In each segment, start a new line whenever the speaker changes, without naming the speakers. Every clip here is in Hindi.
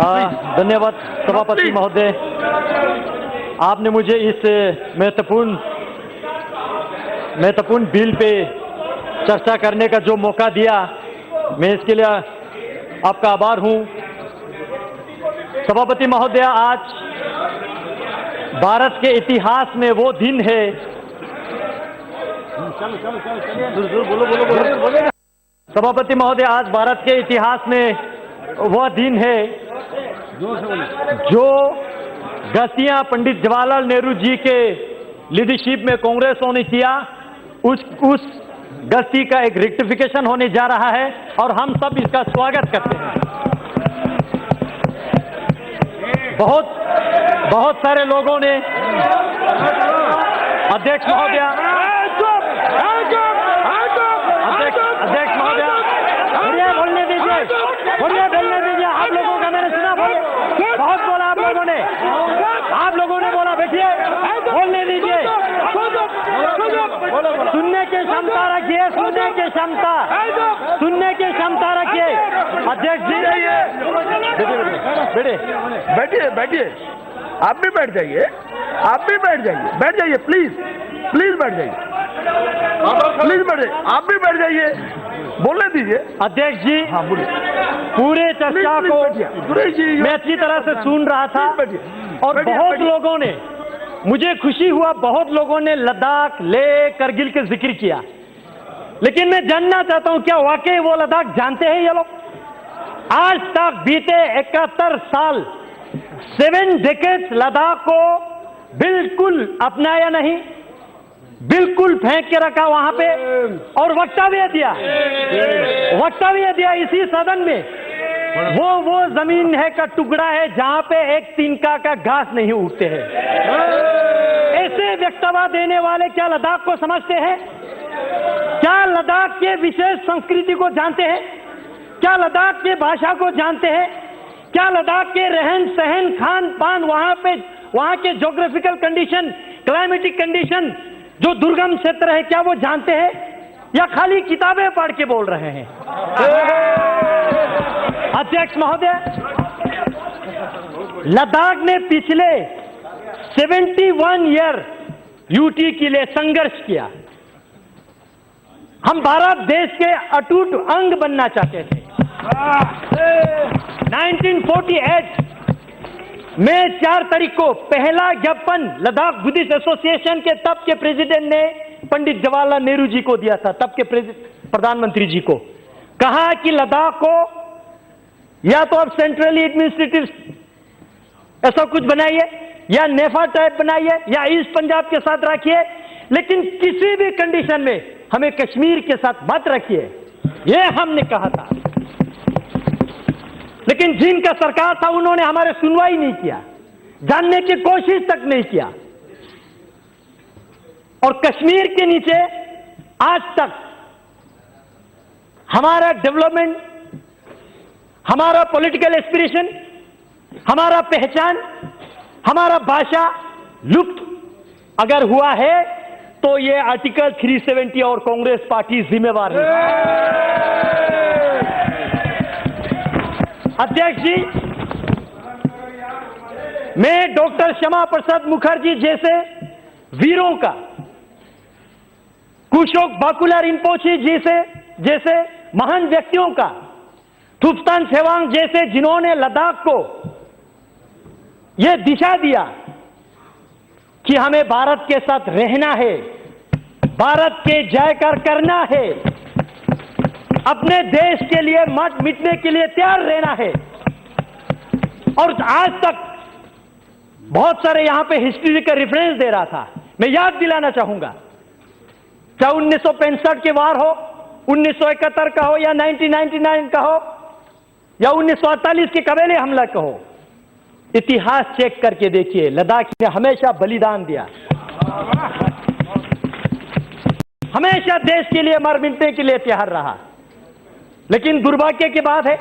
धन्यवाद सभापति महोदय, आपने मुझे इस महत्वपूर्ण बिल पे चर्चा करने का जो मौका दिया, मैं इसके लिए आपका आभार हूं। सभापति महोदय, आज भारत के इतिहास में वो दिन है, सभापति महोदय, आज भारत के इतिहास में वह दिन है जो गस्तियां पंडित जवाहरलाल नेहरू जी के लीडरशिप में कांग्रेसों ने किया, उस गस्ती का एक रेक्टिफिकेशन होने जा रहा है और हम सब इसका स्वागत करते हैं। बहुत सारे लोगों ने, अध्यक्ष महोदय, बोलने दीजिए, आप लोगों का मैंने सुना, बहुत बोला आप लोगों ने बोला, बैठिए, बोलने दीजिए, सुनने की क्षमता रखिए, सुनने की क्षमता रखिए। अध्यक्ष जी,
बैठिए, आप भी बैठ जाइए, प्लीज बैठ जाइए, आप भी बैठ जाइए, बोलने दीजिए।
अध्यक्ष जी,
हाँ बोलिए।
पूरे चर्चा को मैं अच्छी तरह से सुन रहा था और बहुत लोगों ने, मुझे खुशी हुआ, बहुत लोगों ने लद्दाख, लेह, करगिल के जिक्र किया, लेकिन मैं जानना चाहता हूं क्या वाकई वो लद्दाख जानते हैं ये लोग? आज तक बीते 71 साल, 7 डेकेड्स लद्दाख को बिल्कुल अपनाया नहीं, बिल्कुल फेंक के रखा वहां पे, और वक्तव्य दिया इसी सदन में, वो जमीन है का टुकड़ा है जहां पे एक तिनका का घास नहीं उगते हैं। ऐसे वक्तव्य देने वाले क्या लद्दाख को समझते हैं? क्या लद्दाख के विशेष संस्कृति को जानते हैं? क्या लद्दाख के भाषा को जानते हैं? क्या लद्दाख के रहन सहन, खान पान, वहां के ज्योग्राफिकल कंडीशन, क्लाइमेटिक कंडीशन, जो दुर्गम क्षेत्र है, क्या वो जानते हैं या खाली किताबें पढ़ के बोल रहे हैं? अध्यक्ष महोदय, लद्दाख ने पिछले 71 ईयर यूटी के लिए संघर्ष किया। हम भारत देश के अटूट अंग बनना चाहते थे। 1948 मई 4 तारीख को पहला ज्ञापन लद्दाख बुद्धिस्ट एसोसिएशन के तब के प्रेसिडेंट ने पंडित जवाहरलाल नेहरू जी को दिया था, तब के प्रधानमंत्री जी को। कहा कि लद्दाख को या तो आप सेंट्रली एडमिनिस्ट्रेटिव ऐसा कुछ बनाइए, या नेफा टाइप बनाइए, या ईस्ट पंजाब के साथ रखिए, लेकिन किसी भी कंडीशन में हमें कश्मीर के साथ मत रखिए, यह हमने कहा था। लेकिन जिनका सरकार था उन्होंने हमारे सुनवाई नहीं किया, जानने की कोशिश तक नहीं किया, और कश्मीर के नीचे आज तक हमारा डेवलपमेंट, हमारा पॉलिटिकल एस्पिरेशन, हमारा पहचान, हमारा भाषा लुप्त अगर हुआ है तो ये आर्टिकल 370 और कांग्रेस पार्टी जिम्मेवार है। अध्यक्ष जी, मैं डॉक्टर श्यामा प्रसाद मुखर्जी जैसे वीरों का, कुशोक बाकुला रिम्पोची जैसे महान व्यक्तियों का, थुप्तान सेवांग जैसे, जिन्होंने लद्दाख को यह दिशा दिया कि हमें भारत के साथ रहना है, भारत के जयकार करना है, अपने देश के लिए मत मिटने के लिए तैयार रहना है। और आज तक बहुत सारे यहां पे हिस्ट्री का रेफरेंस दे रहा था, मैं याद दिलाना चाहूंगा, चाहे 1965 के वार हो, 1971 का हो, या 1999 का हो, या 1948 के कबीले हमला का हो, इतिहास चेक करके देखिए, लद्दाख ने हमेशा बलिदान दिया, हमेशा देश के लिए मर मिटने के लिए तैयार रहा। लेकिन दुर्भाग्य की बात है,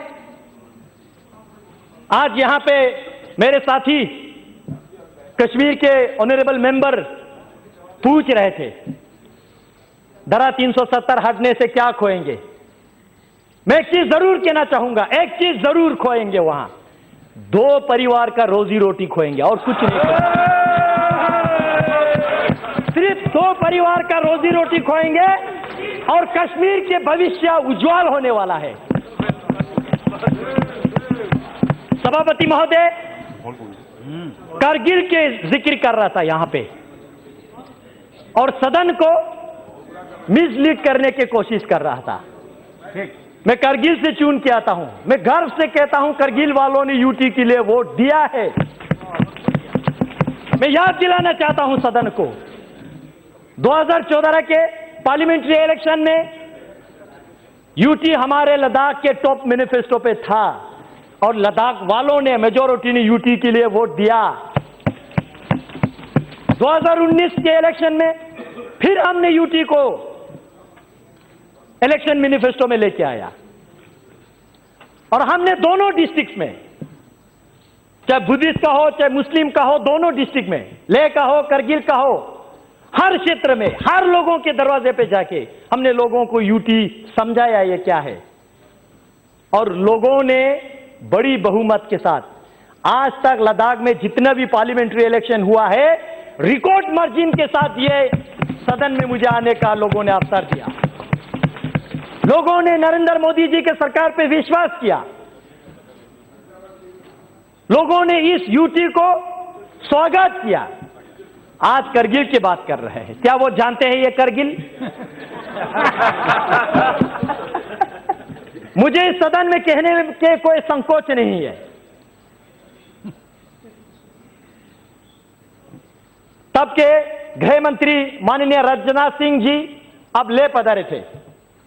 आज यहां पे मेरे साथी कश्मीर के ऑनरेबल मेंबर पूछ रहे थे, धारा 370 हटने से क्या खोएंगे? मैं एक चीज जरूर कहना चाहूंगा, एक चीज जरूर खोएंगे वहां, दो परिवार का रोजी रोटी खोएंगे और कुछ नहीं खोएंगे। सिर्फ दो परिवार का रोजी रोटी खोएंगे और कश्मीर के भविष्य उज्जवल होने वाला है। सभापति महोदय, कारगिल के जिक्र कर रहा था यहां पे और सदन को मिसलीड करने की कोशिश कर रहा था। मैं कारगिल से चुन के आता हूं, मैं गर्व से कहता हूं कारगिल वालों ने यूटी के लिए वोट दिया है। मैं याद दिलाना चाहता हूं सदन को, 2014 के पार्लियामेंट्री इलेक्शन में यूटी हमारे लद्दाख के टॉप मैनिफेस्टो पे था और लद्दाख वालों ने, मेजॉरिटी ने यूटी के लिए वोट दिया। 2019 के इलेक्शन में फिर हमने यूटी को इलेक्शन मैनिफेस्टो में लेके आया और हमने दोनों डिस्ट्रिक्ट में, चाहे बुद्धिस्ट का हो चाहे मुस्लिम का हो, दोनों डिस्ट्रिक्ट में, लेह का हो करगिल का हो, हर क्षेत्र में हर लोगों के दरवाजे पे जाके हमने लोगों को यूटी समझाया ये क्या है और लोगों ने बड़ी बहुमत के साथ आज तक लद्दाख में जितना भी पार्लियामेंट्री इलेक्शन हुआ है रिकॉर्ड मार्जिन के साथ ये सदन में मुझे आने का लोगों ने अवसर दिया। लोगों ने नरेंद्र मोदी जी के सरकार पे विश्वास किया। लोगों ने इस यूटी को स्वागत किया। आज करगिल की बात कर रहे हैं, क्या वो जानते हैं ये करगिल? मुझे इस सदन में कहने के कोई संकोच नहीं है। तब के गृह मंत्री माननीय राजनाथ सिंह जी अब ले पधारे थे।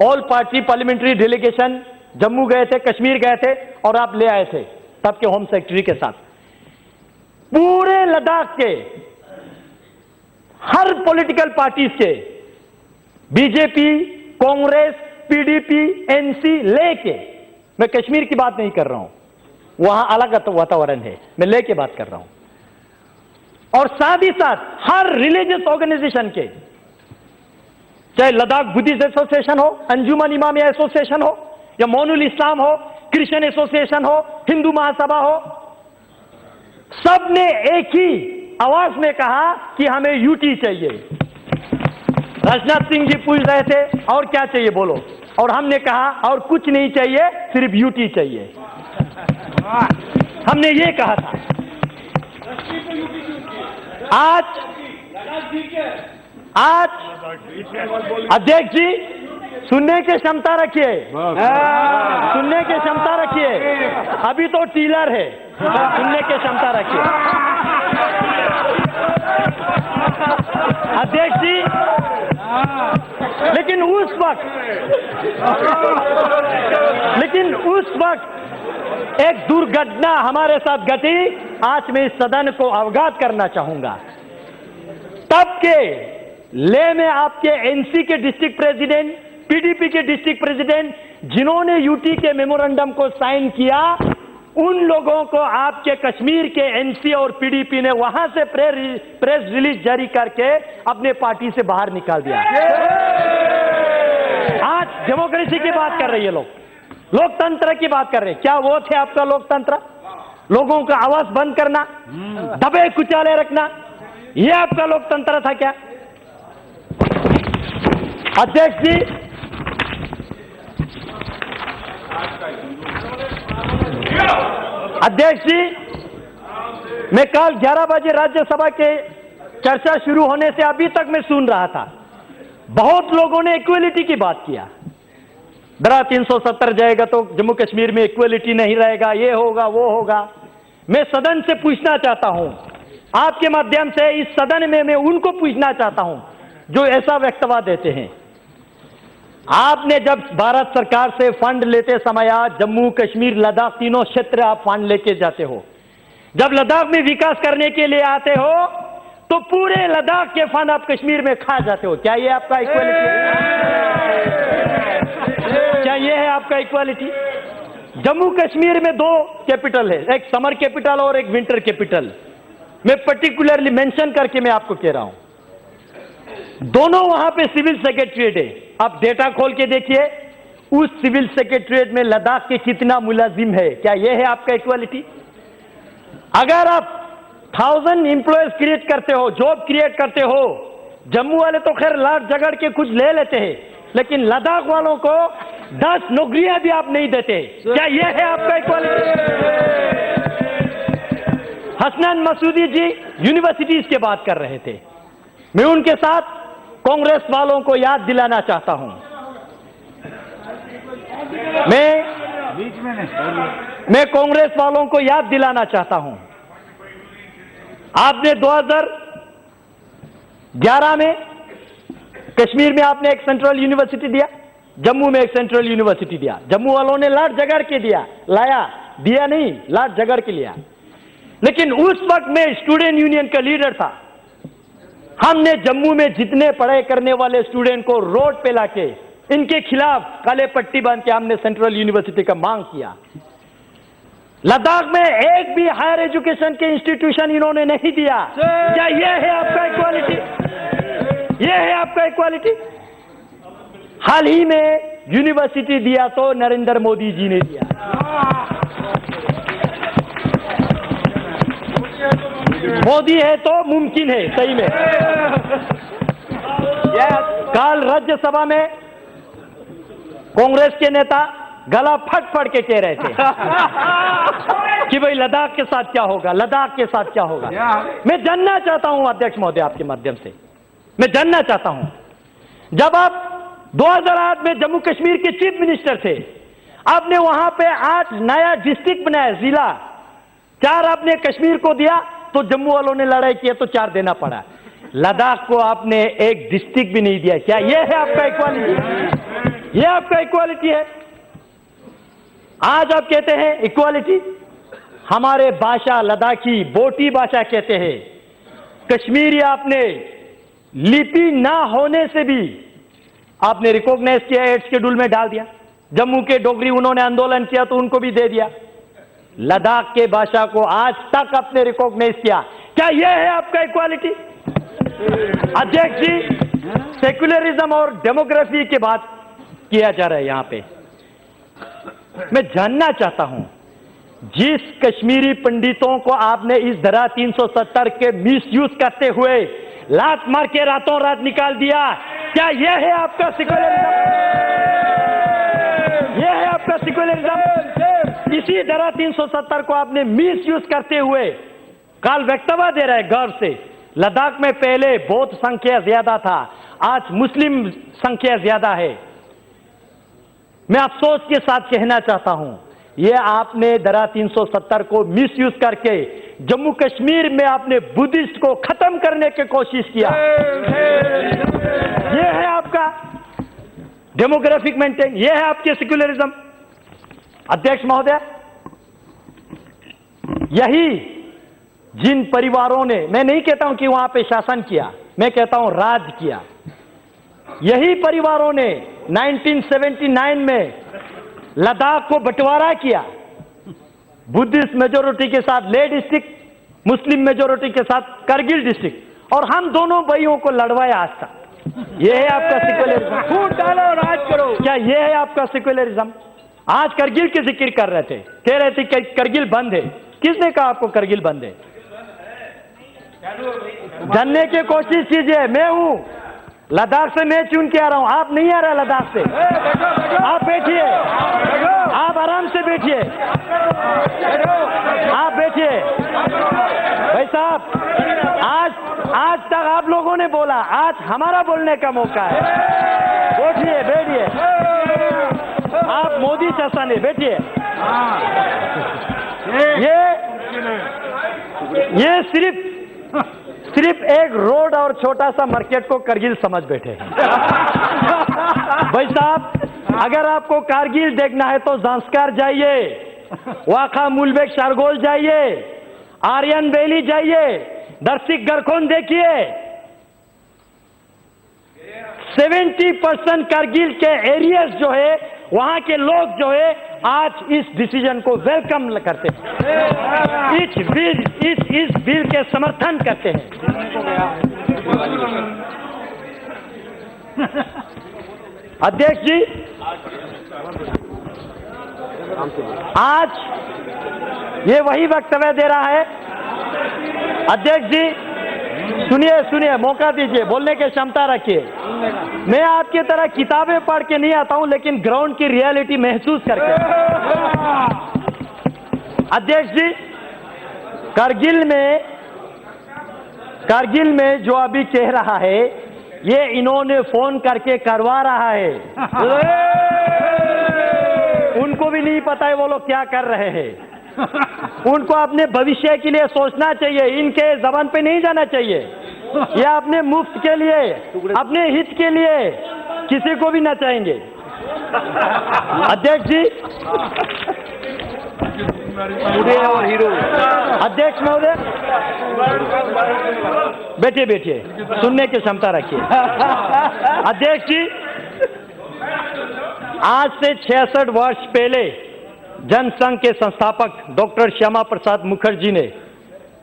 All party parliamentary delegation Jammu गए थे, कश्मीर गए थे और आप ले आए थे तब के होम सेक्रेटरी के साथ। पूरे लद्दाख के हर पॉलिटिकल पार्टीज के, बीजेपी, कांग्रेस, पीडीपी, एनसी लेके, मैं कश्मीर की बात नहीं कर रहा हूं, वहां अलग वातावरण है, मैं लेके बात कर रहा हूं, और साथ ही साथ हर रिलीजियस ऑर्गेनाइजेशन के, चाहे लद्दाख बुद्धिस्ट एसोसिएशन हो, अंजुमन इमामिया एसोसिएशन हो या मोनुल इस्लाम हो, क्रिश्चियन एसोसिएशन हो, हिंदू महासभा हो, सब ने एक ही आवाज में कहा कि हमें यूटी चाहिए। राजनाथ सिंह जी पूछ रहे थे और क्या चाहिए बोलो, और हमने कहा और कुछ नहीं चाहिए, सिर्फ यूटी चाहिए। हमने ये कहा था। आज अध्यक्ष जी सुनने की क्षमता रखिए, सुनने की क्षमता रखिए, अभी तो टीलर है, सुनने की क्षमता रखिए। अध्यक्ष जी, लेकिन उस वक्त एक दुर्घटना हमारे साथ घटी, आज मैं इस सदन को अवगत करना चाहूंगा। तब के ले में आपके एनसी के डिस्ट्रिक्ट प्रेसिडेंट, पीडीपी के डिस्ट्रिक्ट प्रेसिडेंट, जिन्होंने यूटी के मेमोरेंडम को साइन किया, उन लोगों को आपके कश्मीर के एनसी और पीडीपी ने वहां से प्रेस रिलीज जारी करके अपने पार्टी से बाहर निकाल दिया। आज डेमोक्रेसी की बात कर रही है, लोकतंत्र की बात कर रहे हैं। क्या वो थे आपका लोकतंत्र? लोगों का आवाज बंद करना, दबे कुचाले रखना, ये आपका लोकतंत्र था क्या? अध्यक्ष जी, मैं कल 11 बजे राज्यसभा के चर्चा शुरू होने से अभी तक मैं सुन रहा था, बहुत लोगों ने इक्वलिटी की बात किया। धारा 370 जाएगा तो जम्मू कश्मीर में इक्वलिटी नहीं रहेगा, ये होगा वो होगा। मैं सदन से पूछना चाहता हूं, आपके माध्यम से इस सदन में मैं उनको पूछना चाहता हूं जो ऐसा वक्तव्य देते हैं। आपने जब भारत सरकार से फंड लेते समय जम्मू कश्मीर लद्दाख तीनों क्षेत्र आप फंड लेके जाते हो, जब लद्दाख में विकास करने के लिए आते हो तो पूरे लद्दाख के फंड आप कश्मीर में खा जाते हो। क्या ये आपका इक्वालिटी? क्या ये है आपका इक्वालिटी? जम्मू कश्मीर में दो कैपिटल है, एक समर कैपिटल और एक विंटर कैपिटल। मैं पर्टिकुलरली मेंशन करके मैं आपको कह रहा हूं, दोनों वहां पे सिविल सेक्रेटरीट है। आप डेटा खोल के देखिए, उस सिविल सेक्रेटरीट में लद्दाख के कितना मुलाजिम है। क्या यह है आपका इक्वालिटी? अगर आप 1000 एम्प्लॉयज क्रिएट करते हो, जॉब क्रिएट करते हो, जम्मू वाले तो खैर लाट झगड़ के कुछ ले लेते हैं, लेकिन लद्दाख वालों को 10 नौकरियां भी आप नहीं देते। क्या यह है आपका इक्वालिटी? हसनैन मसूदी जी यूनिवर्सिटीज की बात कर रहे थे। मैं उनके साथ कांग्रेस वालों को याद दिलाना चाहता हूं। मैं कांग्रेस वालों को याद दिलाना चाहता हूं, आपने 2011 में कश्मीर में आपने एक सेंट्रल यूनिवर्सिटी दिया, जम्मू में एक सेंट्रल यूनिवर्सिटी दिया। जम्मू वालों ने लाट झगड़ के दिया नहीं, लाट झगड़ के लिया। लेकिन उस वक्त मैं स्टूडेंट यूनियन का लीडर था। हमने जम्मू में जितने पढ़ाई करने वाले स्टूडेंट को रोड पे लाके इनके खिलाफ काले पट्टी बांध के हमने सेंट्रल यूनिवर्सिटी का मांग किया। लद्दाख में एक भी हायर एजुकेशन के इंस्टीट्यूशन इन्होंने नहीं दिया। क्या यह है आपका इक्वालिटी? यह है आपका इक्वालिटी? हाल ही में यूनिवर्सिटी दिया तो नरेंद्र मोदी जी ने दिया। मोदी है तो मुमकिन है, सही में। कल राज्यसभा में कांग्रेस के नेता गला फट फट के कह रहे थे कि भाई लद्दाख के साथ क्या होगा, लद्दाख के साथ क्या होगा। मैं जानना चाहता हूं अध्यक्ष महोदय, आपके माध्यम से मैं जानना चाहता हूं, जब आप 2008 में जम्मू कश्मीर के चीफ मिनिस्टर थे, आपने वहां पे 8 नया डिस्ट्रिक्ट बनाया, जिला 4 आपने कश्मीर को दिया, तो जम्मू वालों ने लड़ाई किया तो 4 देना पड़ा। लद्दाख को आपने एक डिस्ट्रिक्ट भी नहीं दिया। क्या यह है आपका इक्वालिटी? यह आपका इक्वालिटी है? आज आप कहते हैं इक्वालिटी। हमारे भाषा लद्दाखी बोटी भाषा कहते हैं। कश्मीरी आपने लिपि ना होने से भी आपने रिकॉग्नाइज किया, 8 शेड्यूल में डाल दिया। जम्मू के डोगरी उन्होंने आंदोलन किया तो उनको भी दे दिया। लद्दाख के भाषा को आज तक आपने रिकॉग्नाइज किया। क्या यह है आपका इक्वालिटी? अध्यक्ष जी, सेक्युलरिज्म और डेमोग्राफी की बात किया जा रहा है यहां पे। मैं जानना चाहता हूं, जिस कश्मीरी पंडितों को आपने इस धारा 370 के मिसयूज करते हुए लात मार के रातों रात निकाल दिया, क्या यह है आपका सेक्युलरिज्म? यह है आपका सेक्युलरिज्म? इसी धारा 370 को आपने मिसयूज करते हुए काल वक्तव्य दे रहा है गर्व से। लद्दाख में पहले बौद्ध संख्या ज्यादा था, आज मुस्लिम संख्या ज्यादा है। मैं अफसोस के साथ कहना चाहता हूं, यह आपने धारा 370 को मिसयूज करके जम्मू कश्मीर में आपने बुद्धिस्ट को खत्म करने की कोशिश किया। यह है आपका डेमोग्राफिक मेंटेन, यह है आपके सेक्युलरिज्म। अध्यक्ष महोदय, यही जिन परिवारों ने, मैं नहीं कहता हूं कि वहां पे शासन किया, मैं कहता हूं राज किया, यही परिवारों ने 1979 में लद्दाख को बंटवारा किया, बुद्धिस्ट मेजोरिटी के साथ लेह डिस्ट्रिक्ट, मुस्लिम मेजोरिटी के साथ करगिल डिस्ट्रिक्ट, और हम दोनों भाइयों को लड़वाया आज तक। यह है आपका सेक्युलरिज्म? फूट डालो, राज करो। क्या यह है आपका सेक्युलरिज्म? आज करगिल की जिक्र कर रहे थे, कह रहे थे कि करगिल बंद है। किसने कहा आपको करगिल बंद है? जानने की कोशिश कीजिए। मैं हूं लद्दाख से, मैं चुन के आ रहा हूं, आप नहीं आ रहा लद्दाख से। आप बैठिए, आप आराम से बैठिए, आप बैठिए। भाई साहब, आज तक आप लोगों ने बोला, आज हमारा बोलने का मौका है। बैठिए, बैठिए, आप मोदी शासन है, बैठिए। ये सिर्फ एक रोड और छोटा सा मार्केट को करगिल समझ बैठे हैं। भाई साहब, अगर आपको कारगिल देखना है तो ज़ांस्कार जाइए, वाखा मुलबेक शारगोल जाइए, आर्यन वैली जाइए, दर्शिक गरखोन देखिए। 70% कारगिल के एरियाज जो है, वहां के लोग जो है आज इस डिसीजन को वेलकम करते हैं, इस बिल के समर्थन करते हैं। अध्यक्ष जी, आज ये वही वक्तव्य दे रहा है। अध्यक्ष जी सुनिए सुनिए, मौका दीजिए, बोलने की क्षमता रखिए। मैं आपकी तरह किताबें पढ़ के नहीं आता हूं, लेकिन ग्राउंड की रियलिटी महसूस करके। अध्यक्ष जी, कारगिल में जो अभी कह रहा है, ये इन्होंने फोन करके करवा रहा है। उनको भी नहीं पता है वो लोग क्या कर रहे हैं। उनको अपने भविष्य के लिए सोचना चाहिए, इनके जबान पे नहीं जाना चाहिए। ये अपने मुफ्त के लिए, अपने हित के लिए किसी को भी नचाएंगे। अध्यक्ष जी, और हीरो अध्यक्ष महोदय, बैठिए बैठिए, सुनने की क्षमता रखिए। अध्यक्ष जी, आज से 66 वर्ष पहले जनसंघ के संस्थापक डॉक्टर श्यामा प्रसाद मुखर्जी ने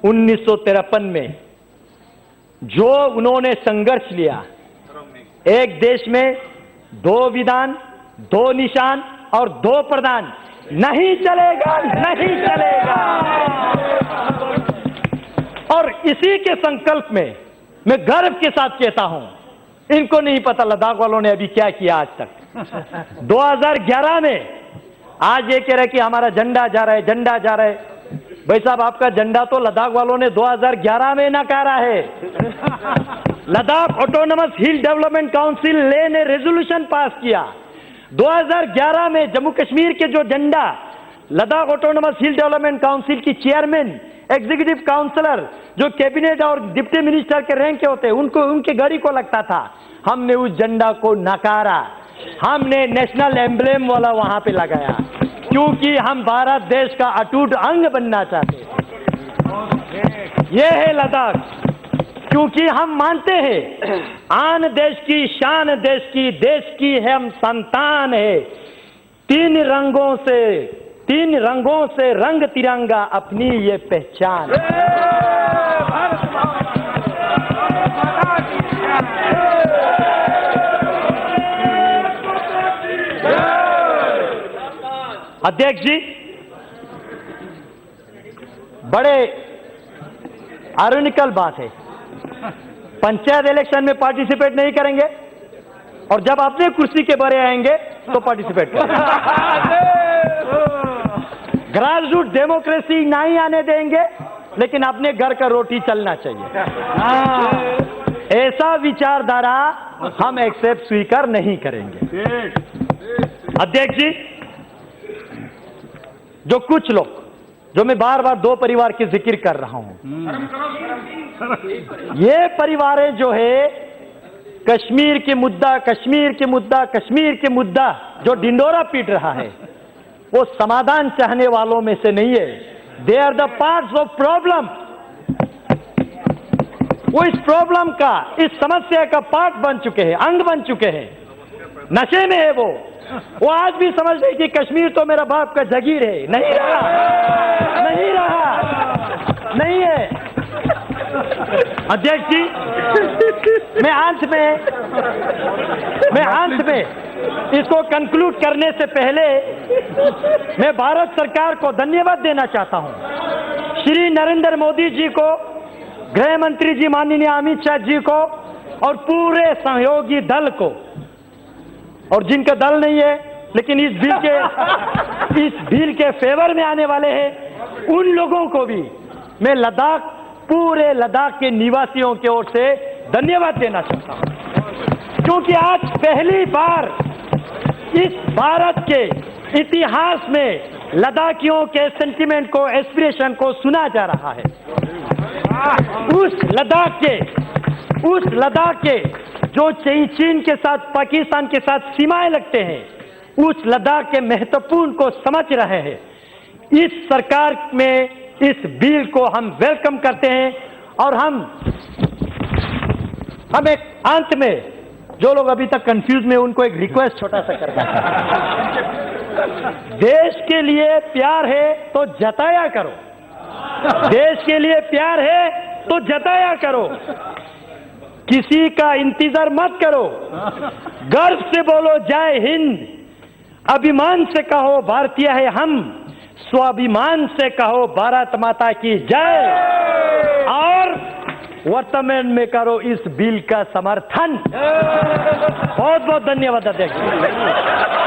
1953 में जो उन्होंने संघर्ष लिया, एक देश में 2 विधान, 2 निशान और 2 प्रधान, नहीं चलेगा, नहीं चलेगा। और इसी के संकल्प में मैं गर्व के साथ कहता हूं, इनको नहीं पता लद्दाख वालों ने अभी क्या किया आज तक। 2011 में आज ये कह रहे कि हमारा झंडा जा रहा है, झंडा जा रहा है। भाई साहब, आपका झंडा तो लद्दाख वालों ने 2011 में नकारा है। लद्दाख ऑटोनोमस हिल डेवलपमेंट काउंसिल ने रेजोल्यूशन पास किया 2011 में। जम्मू कश्मीर के जो झंडा लद्दाख ऑटोनोमस हिल डेवलपमेंट काउंसिल की चेयरमैन, एग्जीक्यूटिव काउंसलर, जो कैबिनेट और डिप्टी मिनिस्टर के रैंक के होते, उनको उनके गाड़ी को लगता था। हमने उस झंडा को नकारा, हमने नेशनल एम्ब्लेम वाला वहां पे लगाया, क्योंकि हम भारत देश का अटूट अंग बनना चाहते हैं। यह है लद्दाख, क्योंकि हम मानते हैं आन देश की शान, देश की हम संतान है। 3 रंगों से रंग तिरंगा अपनी ये पहचान। अध्यक्ष जी, बड़े आयरनिकल बात है, पंचायत इलेक्शन में पार्टिसिपेट नहीं करेंगे और जब अपने कुर्सी के बारे आएंगे तो पार्टिसिपेट करेंगे। ग्रास रूट डेमोक्रेसी नहीं आने देंगे, लेकिन अपने घर का रोटी चलना चाहिए। ऐसा विचारधारा हम एक्सेप्ट स्वीकार नहीं करेंगे। अध्यक्ष जी, जो कुछ लोग, जो मैं बार बार 2 परिवार की जिक्र कर रहा हूं, ये परिवारें जो है कश्मीर के मुद्दा जो ढिंडोरा पीट रहा है, वो समाधान चाहने वालों में से नहीं है। They are the parts of problem. वो इस प्रॉब्लम का, इस समस्या का पार्ट बन चुके हैं, अंग बन चुके हैं। नशे में है वो आज भी समझ रहे कि कश्मीर तो मेरा बाप का जागीर है। नहीं रहा, नहीं है। अध्यक्ष जी, मैं अंत में इसको कंक्लूड करने से पहले मैं भारत सरकार को धन्यवाद देना चाहता हूं। श्री नरेंद्र मोदी जी को, गृह मंत्री जी माननीय अमित शाह जी को और पूरे सहयोगी दल को, और जिनका दल नहीं है लेकिन इस बिल के फेवर में आने वाले हैं, उन लोगों को भी मैं पूरे लद्दाख के निवासियों की ओर से धन्यवाद देना चाहता हूं, क्योंकि आज पहली बार इस भारत के इतिहास में लद्दाखियों के सेंटिमेंट को, एस्पिरेशन को सुना जा रहा है। उस लद्दाख के जो चीन के साथ, पाकिस्तान के साथ सीमाएं लगते हैं, उस लद्दाख के महत्वपूर्ण को समझ रहे हैं। इस सरकार में इस बिल को हम वेलकम करते हैं और हम एक अंत में, जो लोग अभी तक कंफ्यूज में, उनको एक रिक्वेस्ट छोटा सा करना है। देश के लिए प्यार है तो जताया करो, देश के लिए प्यार है तो जताया करो, किसी का इंतजार मत करो, गर्व से बोलो जय हिंद। अभिमान से कहो भारतीय है हम, स्वाभिमान से कहो भारत माता की जय, और वर्तमान में करो इस बिल का समर्थन। बहुत बहुत धन्यवाद अध्यक्ष।